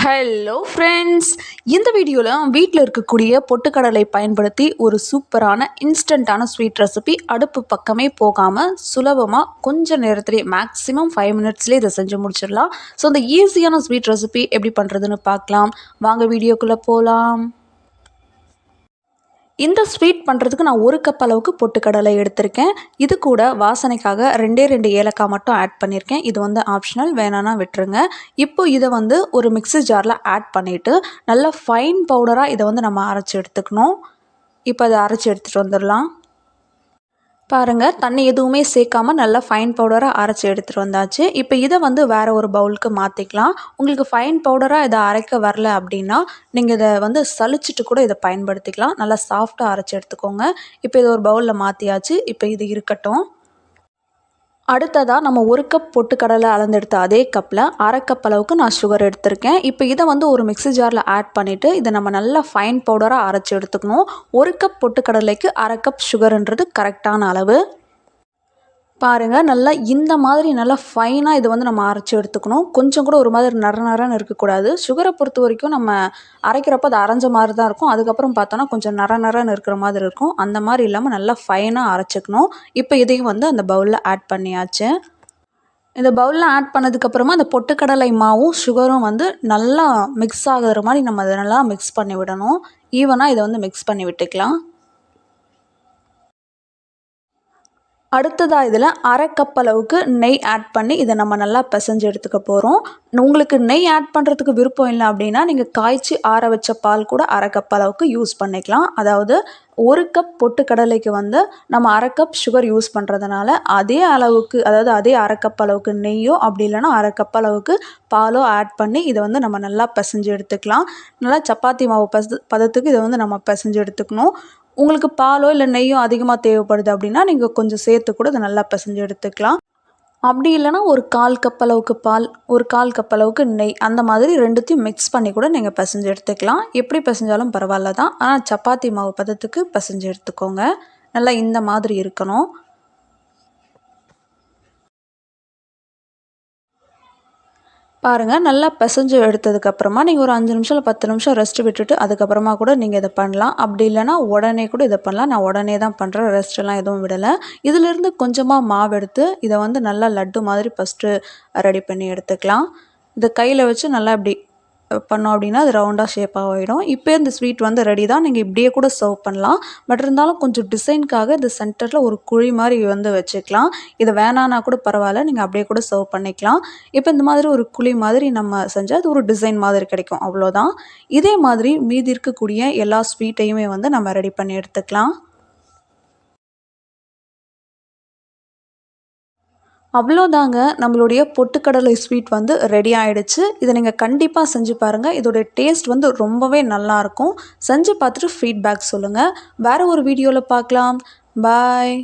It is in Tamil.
ஹலோ ஃப்ரெண்ட்ஸ், இந்த வீடியோவில் வீட்டில் இருக்கக்கூடிய பொட்டுக்கடலை பயன்படுத்தி ஒரு சூப்பரான இன்ஸ்டண்ட்டான ஸ்வீட் ரெசிபி அடுப்பு பக்கமே போகாமல் சுலபமாக கொஞ்சம் நேரத்துலேயே மேக்ஸிமம் 5 மினிட்ஸ்லேயே இதை செஞ்சு முடிச்சிடலாம். ஸோ இந்த ஈஸியான ஸ்வீட் ரெசிபி எப்படி பண்ணுறதுன்னு பார்க்கலாம். வாங்க வீடியோக்குள்ளே போகலாம். இந்த ஸ்வீட் பண்ணுறதுக்கு நான் 1 கப் அளவுக்கு பொட்டுக்கடலை எடுத்திருக்கேன். இது கூட வாசனைக்காக 2 ஏலக்காய் மட்டும் ஆட் பண்ணியிருக்கேன். இது வந்து ஆப்ஷனல், வேணான்னா விட்டுருங்க. இப்போ இதை வந்து ஒரு மிக்ஸி ஜாரில் ஆட் பண்ணிவிட்டு நல்லா ஃபைன் பவுடராக இதை வந்து நம்ம அரைச்சி எடுத்துக்கணும். இப்போ அதை அரைச்சி எடுத்துகிட்டு வந்துடலாம். பாருங்கள், தண்ணி எதுவுமே சேர்க்காமல் நல்லா ஃபைன் பவுடராக அரைச்சி எடுத்துகிட்டு வந்தாச்சு. இப்போ இதை வந்து வேறு ஒரு பவுலுக்கு மாற்றிக்கலாம். உங்களுக்கு ஃபைன் பவுடராக இதை அரைக்க வரல அப்படின்னா நீங்கள் இதை வந்து சலிச்சிட்டு கூட இதை பயன்படுத்திக்கலாம். நல்லா சாஃப்டாக அரைச்சி எடுத்துக்கோங்க. இப்போ இதை ஒரு பவுலில் மாற்றியாச்சு. இப்போ இது இருக்கட்டும். அடுத்ததாக நம்ம 1 கப் பொட்டுக்கடலை அளந்தெடுத்த அதே கப்பில் 1/2 கப் அளவுக்கு நான் சுகர் எடுத்திருக்கேன். இப்போ இதை வந்து ஒரு மிக்ஸி ஜாரில் ஆட் பண்ணிவிட்டு இதை நம்ம நல்லா ஃபைன் பவுடராக அரைச்சி எடுத்துக்கணும். 1 கப் பொட்டுக்கடலைக்கு 1/2 கப் சுகர்ன்றது கரெக்டான அளவு. பாருங்கள், நல்லா இந்த மாதிரி நல்லா ஃபைனாக இதை வந்து நம்ம அரைச்சி எடுத்துக்கணும். கொஞ்சம் கூட ஒரு மாதிரி நரன்னு இருக்கக்கூடாது. சுகரை பொறுத்த வரைக்கும் நம்ம அரைக்கிறப்போ அது அரைஞ்ச மாதிரி தான் இருக்கும். அதுக்கப்புறம் பார்த்தோன்னா கொஞ்சம் நரன்னு இருக்கிற மாதிரி இருக்கும். அந்த மாதிரி இல்லாமல் நல்லா ஃபைனாக அரைச்சிக்கணும். இப்போ இதையும் வந்து அந்த பவுலில் ஆட் பண்ணியாச்சு. இந்த பவுலில் ஆட் பண்ணதுக்கப்புறமா அந்த பொட்டுக்கடலை மாவும் சுகரும் வந்து நல்லா மிக்ஸ் ஆகிற மாதிரி நம்ம அதை நல்லா மிக்ஸ் பண்ணி விடணும். ஈவனாக இதை வந்து மிக்ஸ் பண்ணி விட்டுக்கலாம். அடுத்ததாக இதில் 1/2 கப் அளவுக்கு நெய் ஆட் பண்ணி இதை நம்ம நல்லா பிசைஞ்சு எடுத்துக்க போகிறோம். உங்களுக்கு நெய் ஆட் பண்ணுறதுக்கு விருப்பம் இல்லை அப்படின்னா நீங்கள் காய்ச்சி ஆற வச்ச பால் கூட 1/2 கப் அளவுக்கு யூஸ் பண்ணிக்கலாம். அதாவது 1 கப் பொட்டுக்கடலைக்கு வந்து நம்ம 1/2 கப் சுகர் யூஸ் பண்ணுறதுனால அதே அளவுக்கு, அதாவது அதே 1/2 கப் அளவுக்கு நெய்யோ அப்படி இல்லைன்னா 1/2 கப் அளவுக்கு பாலோ ஆட் பண்ணி இதை வந்து நம்ம நல்லா பிசைஞ்சு எடுத்துக்கலாம். நல்லா சப்பாத்தி மாவு பதத்துக்கு இதை வந்து நம்ம பிசைஞ்சு எடுத்துக்கணும். உங்களுக்கு பாலோ இல்லை நெய்யோ அதிகமாக தேவைப்படுது அப்படின்னா நீங்கள் கொஞ்சம் சேர்த்து கூட இதை நல்லா பிசைஞ்சு எடுத்துக்கலாம். அப்படி இல்லைனா ஒரு 1/4 கப் அளவுக்கு பால், ஒரு 1/4 கப் அளவுக்கு நெய், அந்த மாதிரி ரெண்டுத்தையும் மிக்ஸ் பண்ணி கூட நீங்கள் பிசைஞ்சு எடுத்துக்கலாம். எப்படி பிசைஞ்சாலும் பரவாயில்ல தான். ஆனால் சப்பாத்தி மாவு பதத்துக்கு பிசைஞ்சு எடுத்துக்கோங்க. நல்லா இந்த மாதிரி இருக்கணும். பாருங்கள், நல்லா பிசைஞ்சு எடுத்ததுக்கப்புறமா நீங்கள் ஒரு 5 நிமிஷம் இல்லை 10 நிமிஷம் ரெஸ்ட் விட்டுட்டு அதுக்கப்புறமா கூட நீங்கள் இதை பண்ணலாம். அப்படி இல்லைனா உடனே கூட இதை பண்ணலாம். நான் உடனே தான் பண்ணுறேன், ரெஸ்ட்டெல்லாம் எதுவும் விடலை. இதிலேருந்து கொஞ்சமாக மாவு எடுத்து இதை வந்து நல்லா லட்டு மாதிரி ஃபஸ்ட்டு ரெடி பண்ணி எடுத்துக்கலாம். இதை கையில் வச்சு நல்லா இப்படி பண்ணோம் அப்படின்னா அது ரவுண்டாக ஷேப்பாக ஆகிடும். இப்போ இந்த ஸ்வீட் வந்து ரெடி தான். நீங்கள் இப்படியே கூட சர்வ் பண்ணலாம். பட் இருந்தாலும் கொஞ்சம் டிசைனுக்காக இந்த சென்டரில் ஒரு குழி மாதிரி வந்து வச்சுக்கலாம். இதை வேணான்னா கூட பரவாயில்ல, நீங்கள் அப்படியே கூட சர்வ் பண்ணிக்கலாம். இப்போ இந்த மாதிரி ஒரு குழி மாதிரி நம்ம செஞ்சால் அது ஒரு டிசைன் மாதிரி கிடைக்கும், அவ்வளோதான். இதே மாதிரி மீதி இருக்கக்கூடிய எல்லா ஸ்வீட்டையுமே வந்து நம்ம ரெடி பண்ணி எடுத்துக்கலாம். அவ்வளோதாங்க, நம்மளுடைய பொட்டுக்கடலை ஸ்வீட் வந்து ரெடி ஆகிடுச்சு. இதை நீங்கள் கண்டிப்பாக செஞ்சு பாருங்கள். இதோடைய டேஸ்ட் வந்து ரொம்பவே நல்லாயிருக்கும். செஞ்சு பார்த்துட்டு ஃபீட்பேக் சொல்லுங்கள். வேறு ஒரு வீடியோவில் பார்க்கலாம். பாய்.